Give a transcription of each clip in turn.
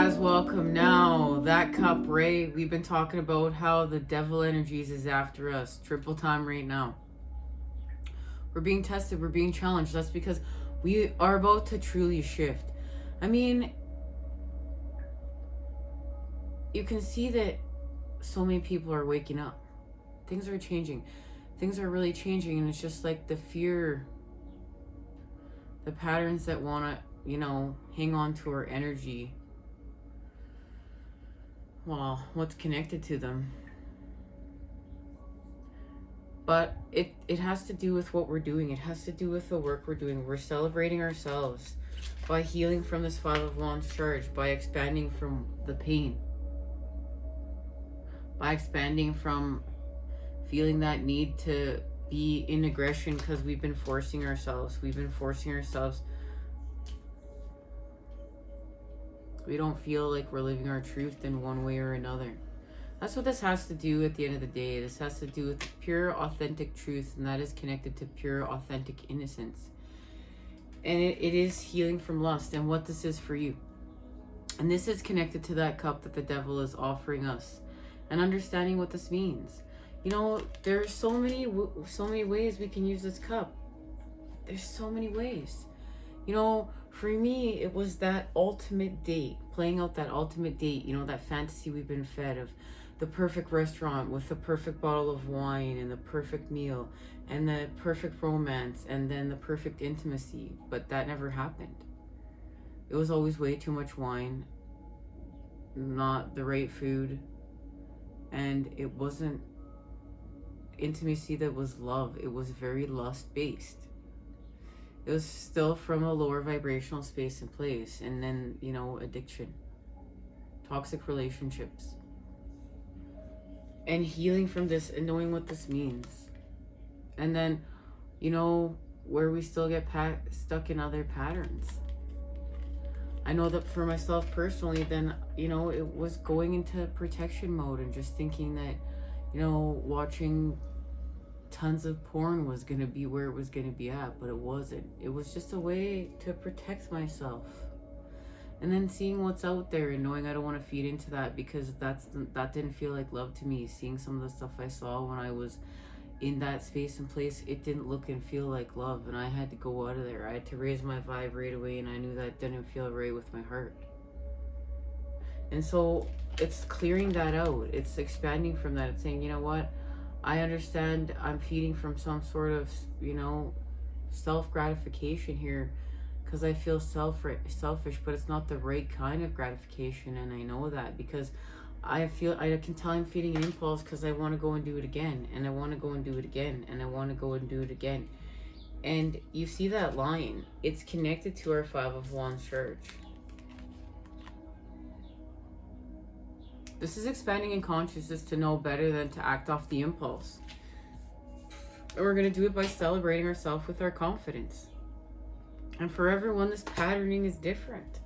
guys, welcome. Now, that cup, right? We've been talking about how the devil energies is after us. Triple time right now. We're being tested. We're being challenged. That's because we are about to truly shift. I mean, you can see that so many people are waking up. Things are changing. Things are really changing. And it's just like the fear, the patterns that want to, hang on to our energy. Well, what's connected to them. But it has to do with what we're doing. It has to do with the work we're doing. We're celebrating ourselves by healing from this 5 of Wands charge, by expanding from the pain, by expanding from feeling that need to be in aggression because we've been forcing ourselves. We've been forcing ourselves. We don't feel like we're living our truth in one way or another. That's what this has to do at the end of the day. This has to do with pure, authentic truth, and that is connected to pure, authentic innocence. And it is healing from lust and what this is for you. And this is connected to that cup that the devil is offering us and understanding what this means. There's so many ways we can use this cup. There's so many ways. For me, it was that ultimate date, playing out that ultimate date, that fantasy we've been fed of the perfect restaurant with the perfect bottle of wine and the perfect meal and the perfect romance and then the perfect intimacy. But that never happened. It was always way too much wine, not the right food, and it wasn't intimacy that was love. It was very lust-based. It was still from a lower vibrational space and place. And then, addiction, toxic relationships, and healing from this and knowing what this means. And then, where we still get stuck in other patterns. I know that for myself personally, then, it was going into protection mode and just thinking that, watching tons of porn was going to be where it was going to be at, but it wasn't. It was just a way to protect myself. And then seeing what's out there and knowing I don't want to feed into that because that didn't feel like love to me. Seeing some of the stuff I saw when I was in that space and place, it didn't look and feel like love, and I had to go out of there. I had to raise my vibe right away, and I knew that didn't feel right with my heart. And so it's clearing that out. It's expanding from that. It's saying, you know what? I understand I'm feeding from some sort of, self-gratification here because I feel selfish, but it's not the right kind of gratification, and I know that because I can tell I'm feeding an impulse because I want to go and do it again, and I want to go and do it again, and I want to go and do it again. And you see that line. It's connected to our 5 of Wands charge. This is expanding in consciousness to know better than to act off the impulse. And we're going to do it by celebrating ourselves with our confidence. And for everyone, this patterning is different.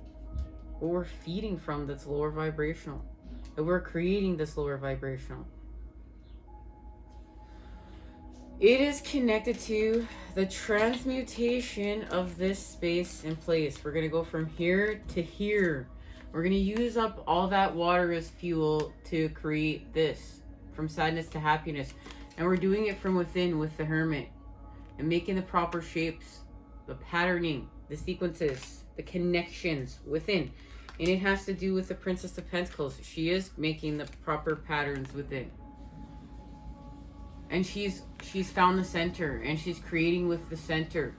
What we're feeding from that's lower vibrational. That we're creating this lower vibrational. It is connected to the transmutation of this space and place. We're going to go from here to here. We're going to use up all that water as fuel to create this, from sadness to happiness. And we're doing it from within with the Hermit and making the proper shapes, the patterning, the sequences, the connections within. And it has to do with the Princess of Pentacles. She is making the proper patterns within. And she's found the center, and she's creating with the center.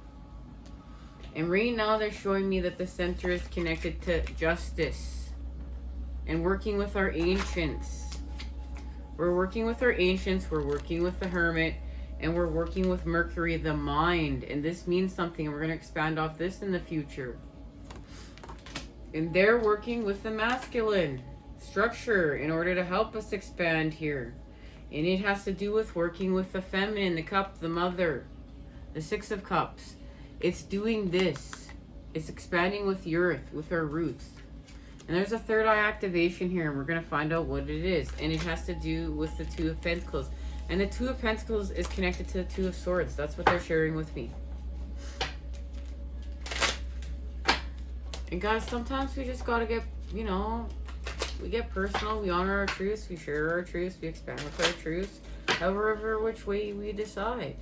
And right now they're showing me that the center is connected to justice and working with our ancients. We're working with our ancients, we're working with the Hermit, and we're working with Mercury, the mind. And this means something, and we're going to expand off this in the future. And they're working with the masculine structure in order to help us expand here. And it has to do with working with the feminine, the cup, the mother, the 6 of Cups. It's doing this. It's expanding with the earth, with our roots. And there's a third eye activation here, and we're going to find out what it is. And it has to do with the 2 of Pentacles. And the 2 of Pentacles is connected to the 2 of Swords. That's what they're sharing with me. And guys, sometimes we just got to get you know, we get personal, we honor our truths, we share our truths, we expand with our truths, however which way we decide.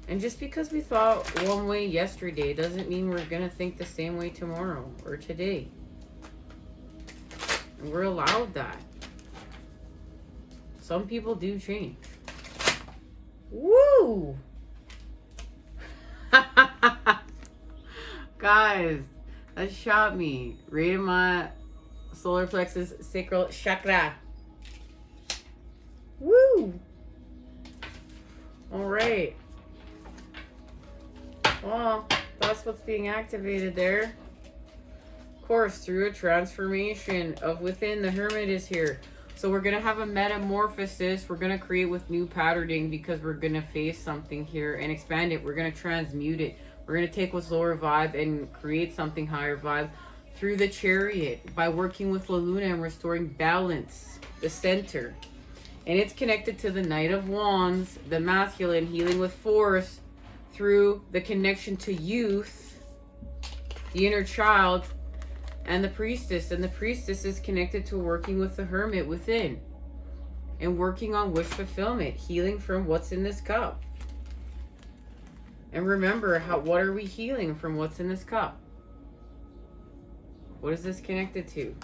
And just because we thought one way yesterday doesn't mean we're going to think the same way tomorrow or today. And we're allowed that. Some people do change. Woo! Guys, that shot me right in my solar plexus sacral chakra. Woo! All right. Well, that's what's being activated there. Of course, through a transformation of within, the Hermit is here. So we're going to have a metamorphosis. We're going to create with new patterning because we're going to face something here and expand it. We're going to transmute it. We're going to take what's lower vibe and create something higher vibe through the Chariot by working with La Luna and restoring balance, the center. And it's connected to the Knight of Wands, the masculine, healing with force, through the connection to youth, the inner child, and the Priestess. And the Priestess is connected to working with the Hermit within and working on wish fulfillment, healing from what's in this cup. And remember, what are we healing from what's in this cup? What is this connected to?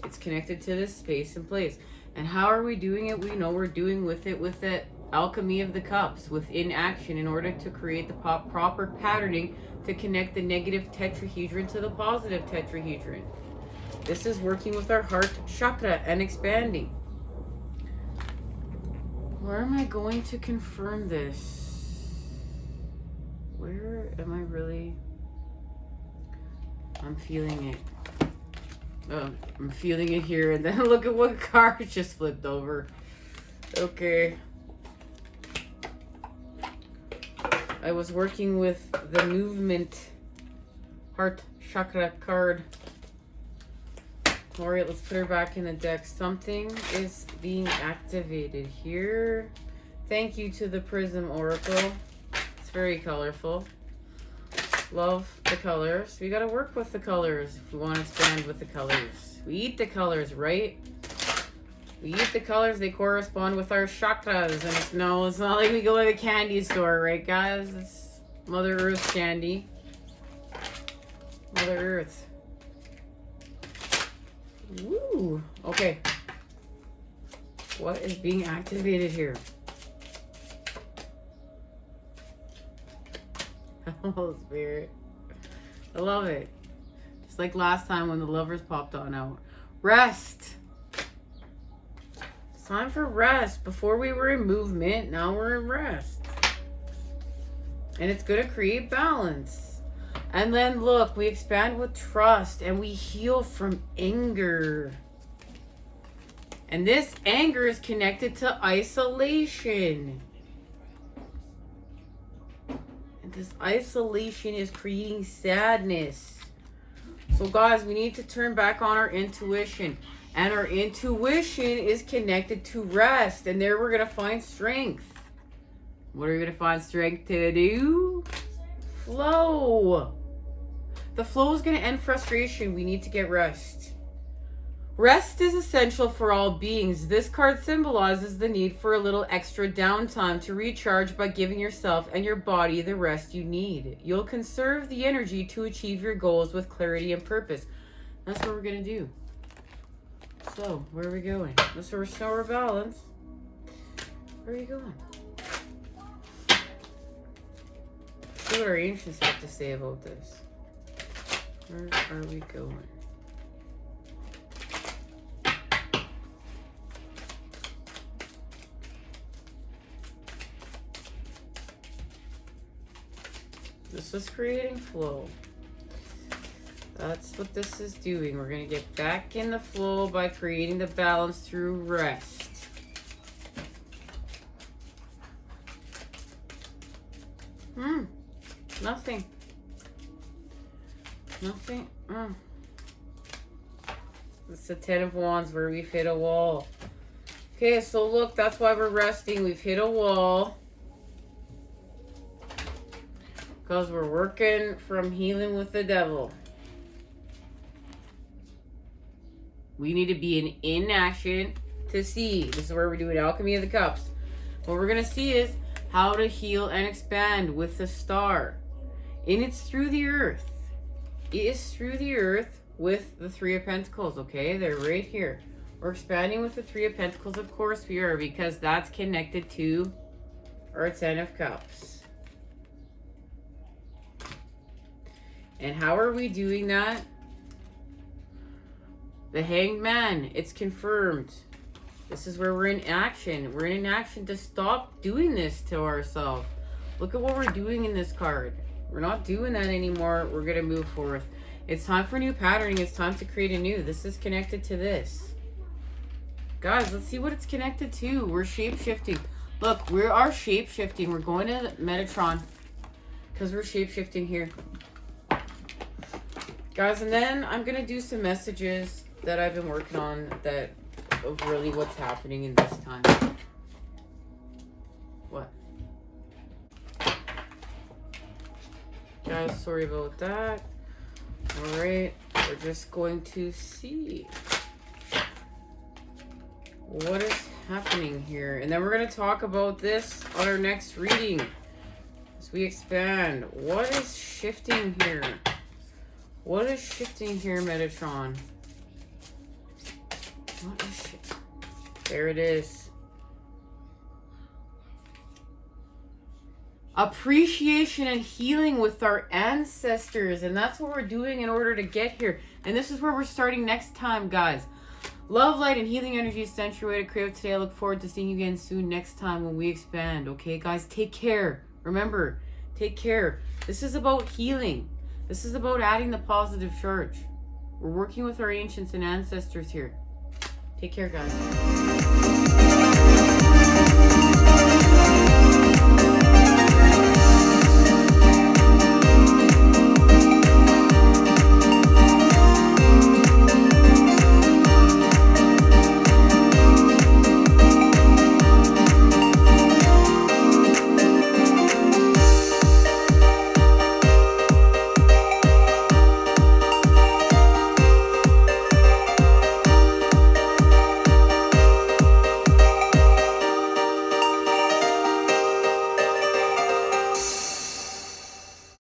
It's connected to this space and place. And how are we doing it? We know we're doing with the alchemy of the cups, within action, in order to create the proper patterning to connect the negative tetrahedron to the positive tetrahedron. This is working with our heart chakra and expanding. Where am I going to confirm this? Where am I really? I'm feeling it. Oh, I'm feeling it here, and then look at what card just flipped over. Okay. I was working with the movement heart chakra card. All right, let's put her back in the deck. Something is being activated here. Thank you to the Prism Oracle. It's very colorful. Love the colors. We got to work with the colors if we want to expand with the colors. We eat the colors, right? We eat the colors, they correspond with our chakras. And it's not like we go to the candy store, right, guys? It's Mother Earth candy. Mother Earth. Woo! Okay. What is being activated here? Oh, Spirit. I love it. Just like last time when the Lovers popped on out. Rest. Time for rest. Before we were in movement, now we're in rest. And it's going to create balance. And then look, we expand with trust and we heal from anger. And this anger is connected to isolation. And this isolation is creating sadness. So guys, we need to turn back on our intuition. And our intuition is connected to rest. And there we're going to find strength. What are we going to find strength to do? Flow. The flow is going to end frustration. We need to get rest. Rest is essential for all beings. This card symbolizes the need for a little extra downtime to recharge by giving yourself and your body the rest you need. You'll conserve the energy to achieve your goals with clarity and purpose. That's what we're going to do. So, where are we going? Let's restore balance. Where are you going? Let's see what our ancients have to say about this. Where are we going? This is creating flow. That's what this is doing. We're going to get back in the flow by creating the balance through rest. Nothing. Nothing. It's the 10 of Wands where we've hit a wall. Okay, so look, that's why we're resting. We've hit a wall. Because we're working from healing with the devil. We need to be in inaction to see. This is where we're doing Alchemy of the Cups. What we're going to see is how to heal and expand with the star. And it's through the earth. It is through the earth with the Three of Pentacles, okay? They're right here. We're expanding with the Three of Pentacles, of course we are, because that's connected to our Ten of Cups. And how are we doing that? The Hanged Man, it's confirmed. This is where we're in action. We're in action to stop doing this to ourselves. Look at what we're doing in this card. We're not doing that anymore. We're going to move forward. It's time for new patterning. It's time to create a new. This is connected to this. Guys, let's see what it's connected to. We're shape-shifting. Look, we are shape-shifting. We're going to Metatron because we're shape-shifting here. Guys, and then I'm going to do some messages that I've been working on that of really what's happening in this time. What? Guys, sorry about that. Alright, we're just going to see what is happening here. And then we're going to talk about this on our next reading as we expand. What is shifting here? What is shifting here, Metatron? What is shit? There it is. Appreciation and healing with our ancestors. And that's what we're doing in order to get here. And this is where we're starting next time, guys. Love, light, and healing energy is sent your way to create today. I look forward to seeing you again soon next time when we expand. Okay, guys? Take care. Remember, take care. This is about healing. This is about adding the positive charge. We're working with our ancients and ancestors here. Take care, guys.